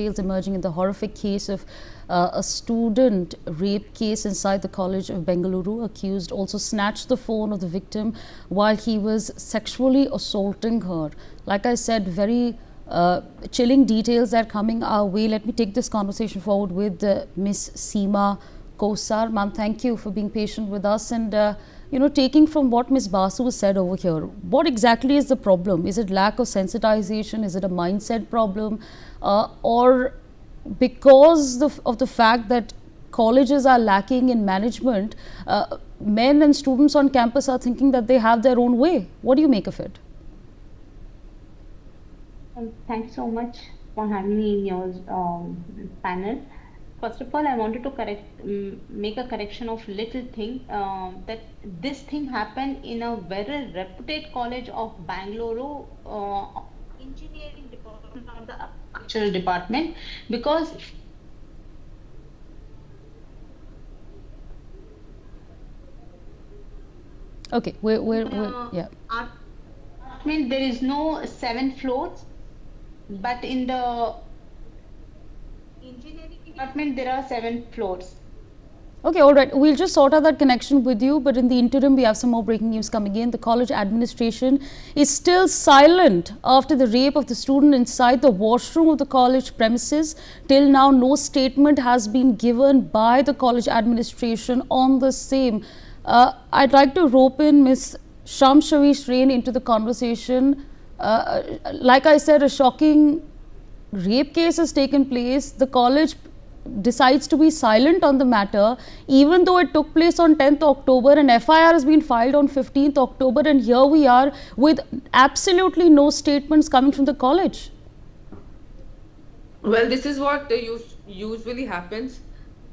details emerging in the horrific case of a student rape case inside the College of Bengaluru. Accused also snatched the phone of the victim while he was sexually assaulting her. Like I said, very chilling details are coming our way. Let me take this conversation forward with Miss Seema Kosar. Ma'am, thank you for being patient with us and taking from what Ms. Basu said over here, what exactly is the problem? Is it lack of sensitization? Is it a mindset problem? Or because of the fact that colleges are lacking in management, men and students on campus are thinking that they have their own way? What do you make of it? Thanks so much for having me in your panel. First of all, I wanted to make a correction of little thing that this thing happened in a very reputed college of Bangalore, engineering department or the architectural department, because okay, yeah. There is no 7 floors, but in the engineering department there are 7 floors. Okay, all right. We'll just sort out that connection with you. But in the interim, we have some more breaking news coming in. The college administration is still silent after the rape of the student inside the washroom of the college premises. Till now, no statement has been given by the college administration on the same. I'd like to rope in Ms. Shamshavi Shreen into the conversation. Like I said, a shocking rape case has taken place. The college decides to be silent on the matter, even though it took place on 10th October and FIR has been filed on 15th October, and here we are with absolutely no statements coming from the college. Well, this is what usually happens,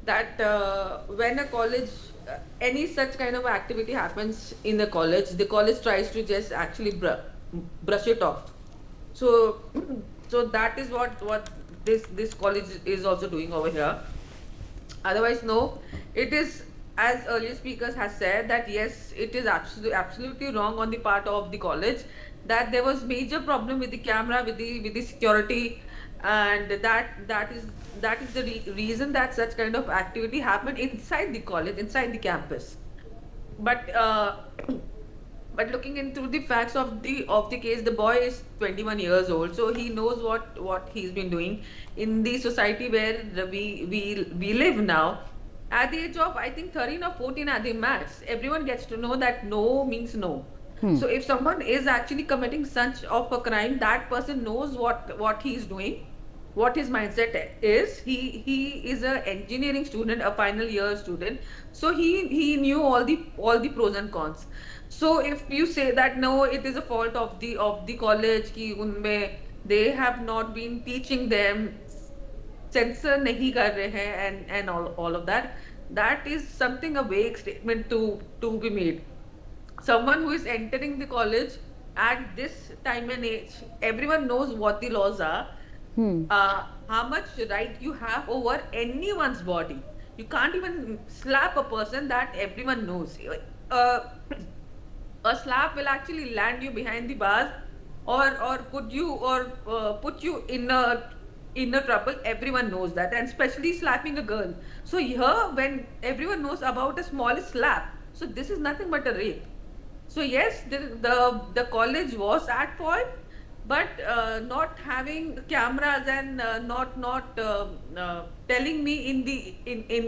that when a college, any such kind of activity happens in the college tries to just actually brush it off. So that is what this college is also doing over here. Otherwise, no, it is, as earlier speakers has said, that yes, it is absolutely wrong on the part of the college, that there was major problem with the camera, with the security, and that is the reason that such kind of activity happened inside the college, inside the campus. But looking into the facts of the case, the boy is 21 years old, so he knows what he's been doing in the society where we live now. At the age of, I think, 13 or 14 at the max, everyone gets to know that no means no. So if someone is actually committing such of a crime, that person knows what he's doing, what his mindset is. He is an engineering student, a final year student, so he knew all the pros and cons. So if you say that no, it is a fault of the college ki unme they have not been teaching them, censor nahi kar rahe hain, and all of that, that is something, a vague statement to be made. Someone who is entering the college at this time and age, everyone knows what the laws are, how much right you have over anyone's body. You can't even slap a person, that everyone knows. A slap will actually land you behind the bars, or put you in a trouble. Everyone knows that, and especially slapping a girl. So here, when everyone knows about a smallest slap, so this is nothing but a rape. So yes, the college was at fault, but not having cameras and not telling me in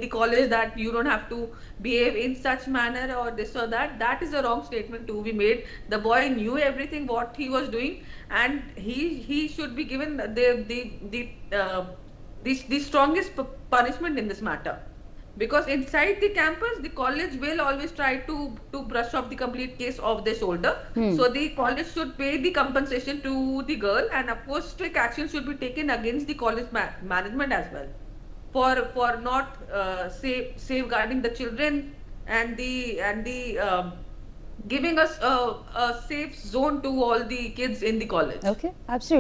the college that you don't have to behave in such manner or this or that, that is a wrong statement to be made. The boy knew everything what he was doing, and he should be given the strongest punishment in this matter. Because inside the campus, the college will always try to brush off the complete case off their shoulder. So the college should pay the compensation to the girl, and of course strict action should be taken against the college management as well, for not safeguarding the children and the giving us a safe zone to all the kids in the college. Okay, absolutely.